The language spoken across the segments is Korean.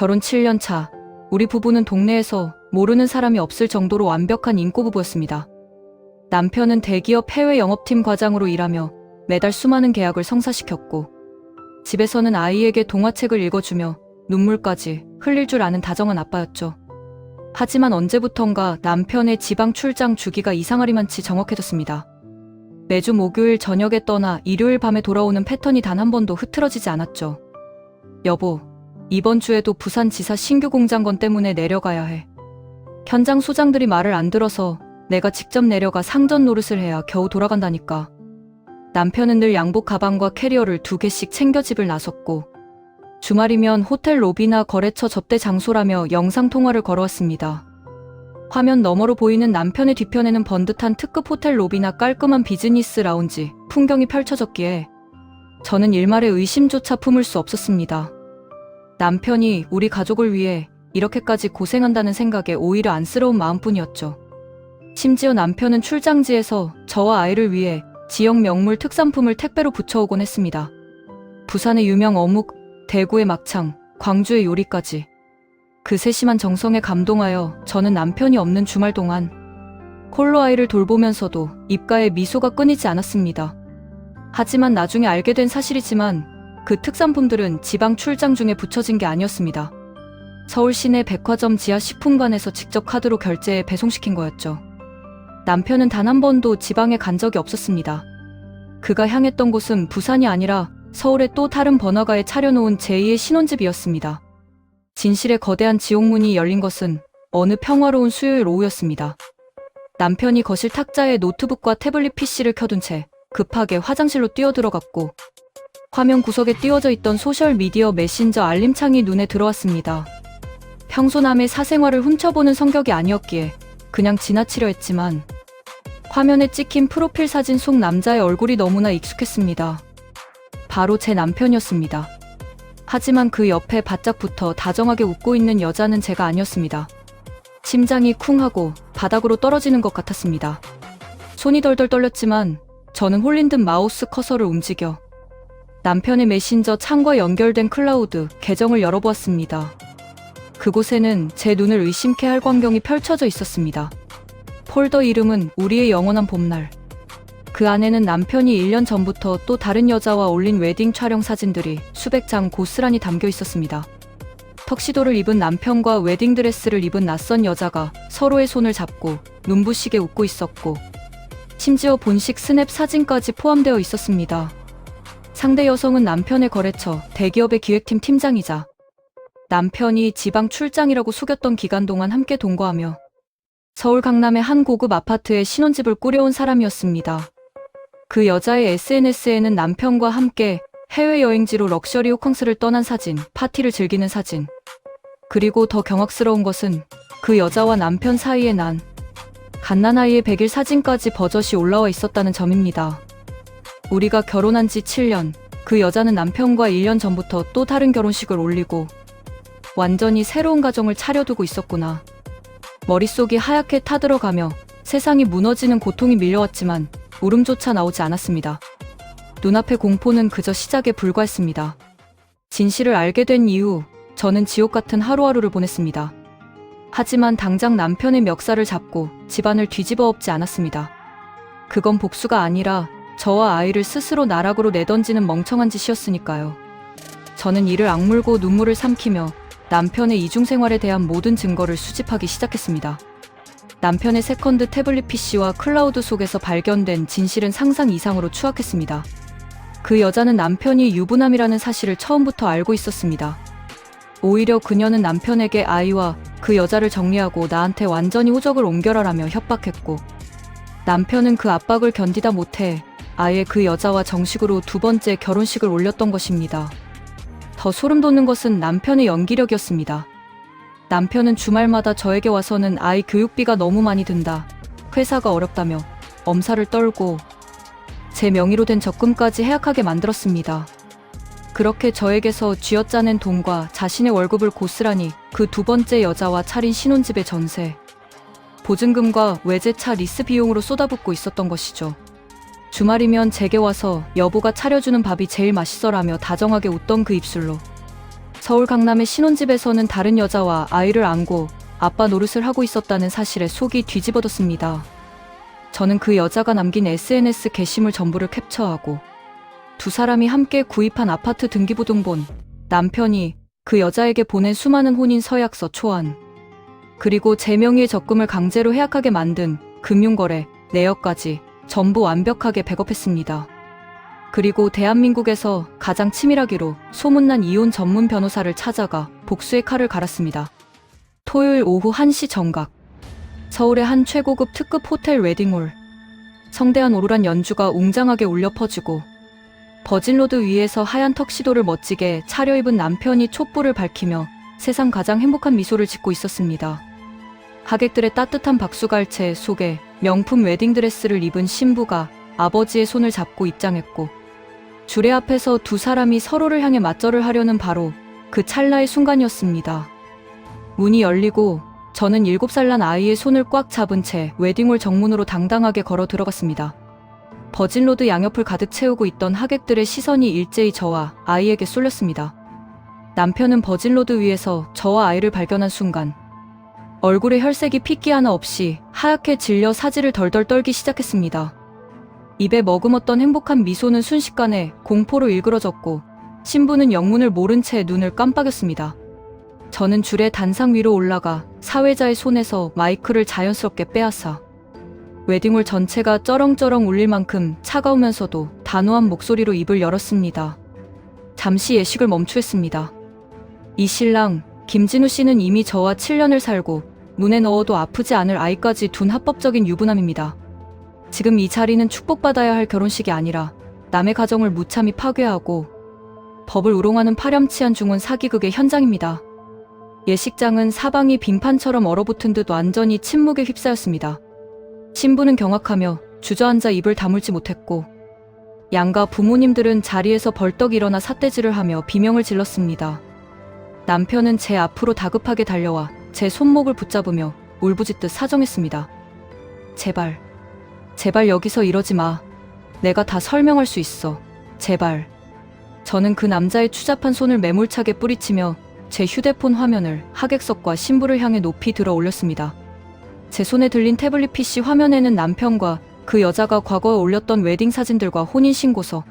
결혼 7년 차. 우리 부부는 동네에서 모르는 사람이 없을 정도로 완벽한 인고 부부였습니다. 남편은 대기업 해외 영업팀 과장으로 일하며 매달 수많은 계약을 성사시켰고, 집에서는 아이에게 동화책을 읽어주며 눈물까지 흘릴 줄 아는 다정한 아빠였죠. 하지만 언제부턴가 남편의 지방 출장 주기가 이상하리만치 정확해졌습니다. 매주 목요일 저녁에 떠나 일요일 밤에 돌아오는 패턴이 단 한 번도 흐트러지지 않았죠. 여보, 이번 주에도 부산지사 신규 공장건 때문에 내려가야 해. 현장 소장들이 말을 안 들어서 내가 직접 내려가 상전 노릇을 해야 겨우 돌아간다니까. 남편은 늘 양복 가방과 캐리어를 2개씩 챙겨 집을 나섰고, 주말이면 호텔 로비나 거래처 접대 장소라며 영상통화를 걸어왔습니다. 화면 너머로 보이는 남편의 뒤편에는 번듯한 특급 호텔 로비나 깔끔한 비즈니스 라운지 풍경이 펼쳐졌기에 저는 일말의 의심조차 품을 수 없었습니다. 남편이 우리 가족을 위해 이렇게까지 고생한다는 생각에 오히려 안쓰러운 마음뿐이었죠. 심지어 남편은 출장지에서 저와 아이를 위해 지역 명물 특산품을 택배로 붙여오곤 했습니다. 부산의 유명 어묵, 대구의 막창, 광주의 요리까지. 그 세심한 정성에 감동하여 저는 남편이 없는 주말 동안 홀로 아이를 돌보면서도 입가에 미소가 끊이지 않았습니다. 하지만 나중에 알게 된 사실이지만 그 특산품들은 지방 출장 중에 붙여진 게 아니었습니다. 서울 시내 백화점 지하 식품관에서 직접 카드로 결제해 배송시킨 거였죠. 남편은 단 한 번도 지방에 간 적이 없었습니다. 그가 향했던 곳은 부산이 아니라 서울의 또 다른 번화가에 차려놓은 제2의 신혼집이었습니다. 진실의 거대한 지옥문이 열린 것은 어느 평화로운 수요일 오후였습니다. 남편이 거실 탁자에 노트북과 태블릿 PC를 켜둔 채 급하게 화장실로 뛰어들어갔고, 화면 구석에 띄워져 있던 소셜미디어 메신저 알림창이 눈에 들어왔습니다. 평소 남의 사생활을 훔쳐보는 성격이 아니었기에 그냥 지나치려 했지만, 화면에 찍힌 프로필 사진 속 남자의 얼굴이 너무나 익숙했습니다. 바로 제 남편이었습니다. 하지만 그 옆에 바짝 붙어 다정하게 웃고 있는 여자는 제가 아니었습니다. 심장이 쿵 하고 바닥으로 떨어지는 것 같았습니다. 손이 덜덜 떨렸지만 저는 홀린 듯 마우스 커서를 움직여 남편의 메신저 창과 연결된 클라우드 계정을 열어보았습니다. 그곳에는 제 눈을 의심케 할 광경이 펼쳐져 있었습니다. 폴더 이름은 우리의 영원한 봄날. 그 안에는 남편이 1년 전부터 또 다른 여자와 올린 웨딩 촬영 사진들이 수백 장 고스란히 담겨 있었습니다. 턱시도를 입은 남편과 웨딩드레스를 입은 낯선 여자가 서로의 손을 잡고 눈부시게 웃고 있었고, 심지어 본식 스냅 사진까지 포함되어 있었습니다. 상대 여성은 남편의 거래처 대기업의 기획팀 팀장이자 남편이 지방 출장이라고 속였던 기간 동안 함께 동거하며 서울 강남의 한 고급 아파트에 신혼집을 꾸려온 사람이었습니다. 그 여자의 SNS에는 남편과 함께 해외여행지로 럭셔리 호캉스를 떠난 사진, 파티를 즐기는 사진, 그리고 더 경악스러운 것은 그 여자와 남편 사이에 난 갓난아이의 100일 사진까지 버젓이 올라와 있었다는 점입니다. 우리가 결혼한 지 7년, 그 여자는 남편과 1년 전부터 또 다른 결혼식을 올리고 완전히 새로운 가정을 차려두고 있었구나. 머릿속이 하얗게 타들어가며 세상이 무너지는 고통이 밀려왔지만 울음조차 나오지 않았습니다. 눈앞의 공포는 그저 시작에 불과했습니다. 진실을 알게 된 이후 저는 지옥 같은 하루하루를 보냈습니다. 하지만 당장 남편의 멱살을 잡고 집안을 뒤집어 엎지 않았습니다. 그건 복수가 아니라 저와 아이를 스스로 나락으로 내던지는 멍청한 짓이었으니까요. 저는 이를 악물고 눈물을 삼키며 남편의 이중생활에 대한 모든 증거를 수집하기 시작했습니다. 남편의 세컨드 태블릿 PC와 클라우드 속에서 발견된 진실은 상상 이상으로 추악했습니다. 그 여자는 남편이 유부남이라는 사실을 처음부터 알고 있었습니다. 오히려 그녀는 남편에게 아이와 그 여자를 정리하고 나한테 완전히 호적을 옮겨라라며 협박했고, 남편은 그 압박을 견디다 못해 아예 그 여자와 정식으로 2번째 결혼식을 올렸던 것입니다. 더 소름 돋는 것은 남편의 연기력이었습니다. 남편은 주말마다 저에게 와서는 아이 교육비가 너무 많이 든다, 회사가 어렵다며 엄살을 떨고 제 명의로 된 적금까지 해약하게 만들었습니다. 그렇게 저에게서 쥐어짜낸 돈과 자신의 월급을 고스란히 그 2번째 여자와 차린 신혼집의 전세, 보증금과 외제차 리스 비용으로 쏟아붓고 있었던 것이죠. 주말이면 제게 와서 여보가 차려주는 밥이 제일 맛있어라며 다정하게 웃던 그 입술로 서울 강남의 신혼집에서는 다른 여자와 아이를 안고 아빠 노릇을 하고 있었다는 사실에 속이 뒤집어졌습니다. 저는 그 여자가 남긴 SNS 게시물 전부를 캡처하고 두 사람이 함께 구입한 아파트 등기부등본, 남편이 그 여자에게 보낸 수많은 혼인 서약서 초안, 그리고 제 명의의 적금을 강제로 해약하게 만든 금융거래 내역까지 전부 완벽하게 백업했습니다. 그리고 대한민국에서 가장 치밀하기로 소문난 이혼 전문 변호사를 찾아가 복수의 칼을 갈았습니다. 토요일 오후 1시 정각, 서울의 한 최고급 특급 호텔 웨딩홀. 성대한 오로란 연주가 웅장하게 울려 퍼지고 버진로드 위에서 하얀 턱시도를 멋지게 차려입은 남편이 촛불을 밝히며 세상 가장 행복한 미소를 짓고 있었습니다. 하객들의 따뜻한 박수갈채 속에 명품 웨딩드레스를 입은 신부가 아버지의 손을 잡고 입장했고, 주례 앞에서 두 사람이 서로를 향해 맞절을 하려는 바로 그 찰나의 순간이었습니다. 문이 열리고 저는 7살 난 아이의 손을 꽉 잡은 채 웨딩홀 정문으로 당당하게 걸어 들어갔습니다. 버진로드 양옆을 가득 채우고 있던 하객들의 시선이 일제히 저와 아이에게 쏠렸습니다. 남편은 버진로드 위에서 저와 아이를 발견한 순간 얼굴에 혈색이 핏기 하나 없이 하얗게 질려 사지를 덜덜 떨기 시작했습니다. 입에 머금었던 행복한 미소는 순식간에 공포로 일그러졌고 신부는 영문을 모른 채 눈을 깜빡였습니다. 저는 줄의 단상 위로 올라가 사회자의 손에서 마이크를 자연스럽게 빼앗아 웨딩홀 전체가 쩌렁쩌렁 울릴 만큼 차가우면서도 단호한 목소리로 입을 열었습니다. 잠시 예식을 멈추었습니다. 이 신랑 김진우 씨는 이미 저와 7년을 살고 눈에 넣어도 아프지 않을 아이까지 둔 합법적인 유부남입니다. 지금 이 자리는 축복받아야 할 결혼식이 아니라 남의 가정을 무참히 파괴하고 법을 우롱하는 파렴치한 중혼 사기극의 현장입니다. 예식장은 사방이 빙판처럼 얼어붙은 듯 완전히 침묵에 휩싸였습니다. 신부는 경악하며 주저앉아 입을 다물지 못했고 양가 부모님들은 자리에서 벌떡 일어나 삿대질을 하며 비명을 질렀습니다. 남편은 제 앞으로 다급하게 달려와 제 손목을 붙잡으며 울부짖듯 사정했습니다. 제발 여기서 이러지 마. 내가 다 설명할 수 있어. 제발. 저는 그 남자의 추잡한 손을 매몰차게 뿌리치며 제 휴대폰 화면을 하객석과 신부를 향해 높이 들어 올렸습니다. 제 손에 들린 태블릿 PC 화면에는 남편과 그 여자가 과거에 올렸던 웨딩 사진들과 혼인신고서,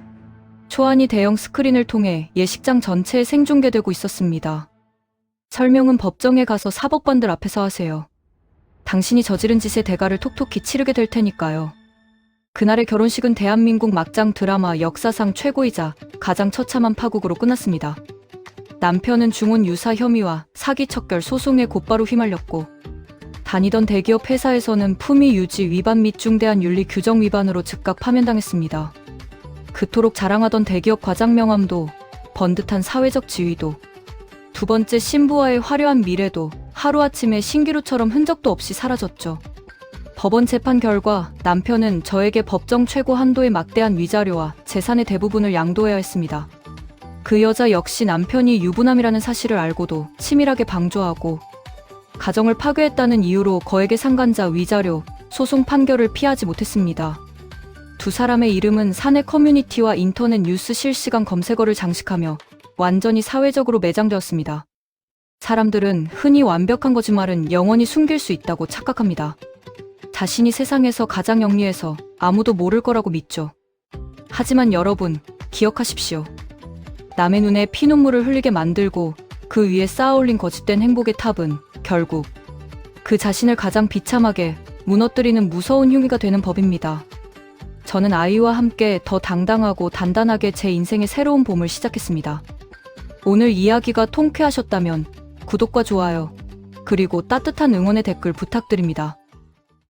초안이 대형 스크린을 통해 예식장 전체에 생중계되고 있었습니다. 설명은 법정에 가서 사법관들 앞에서 하세요. 당신이 저지른 짓의 대가를 톡톡히 치르게 될 테니까요. 그날의 결혼식은 대한민국 막장 드라마 역사상 최고이자 가장 처참한 파국으로 끝났습니다. 남편은 중혼 유사 혐의와 사기 척결 소송에 곧바로 휘말렸고, 다니던 대기업 회사에서는 품위 유지 위반 및 중대한 윤리 규정 위반으로 즉각 파면당했습니다. 그토록 자랑하던 대기업 과장 명함도, 번듯한 사회적 지위도, 두 번째 신부와의 화려한 미래도 하루아침에 신기루처럼 흔적도 없이 사라졌죠. 법원 재판 결과 남편은 저에게 법정 최고 한도의 막대한 위자료와 재산의 대부분을 양도해야 했습니다. 그 여자 역시 남편이 유부남이라는 사실을 알고도 치밀하게 방조하고 가정을 파괴했다는 이유로 거액의 상간자 위자료, 소송 판결을 피하지 못했습니다. 두 사람의 이름은 사내 커뮤니티와 인터넷 뉴스 실시간 검색어를 장식하며 완전히 사회적으로 매장되었습니다. 사람들은 흔히 완벽한 거짓말은 영원히 숨길 수 있다고 착각합니다. 자신이 세상에서 가장 영리해서 아무도 모를 거라고 믿죠. 하지만 여러분, 기억하십시오. 남의 눈에 피눈물을 흘리게 만들고 그 위에 쌓아올린 거짓된 행복의 탑은 결국 그 자신을 가장 비참하게 무너뜨리는 무서운 흉기가 되는 법입니다. 저는 아이와 함께 더 당당하고 단단하게 제 인생의 새로운 봄을 시작했습니다. 오늘 이야기가 통쾌하셨다면 구독과 좋아요, 그리고 따뜻한 응원의 댓글 부탁드립니다.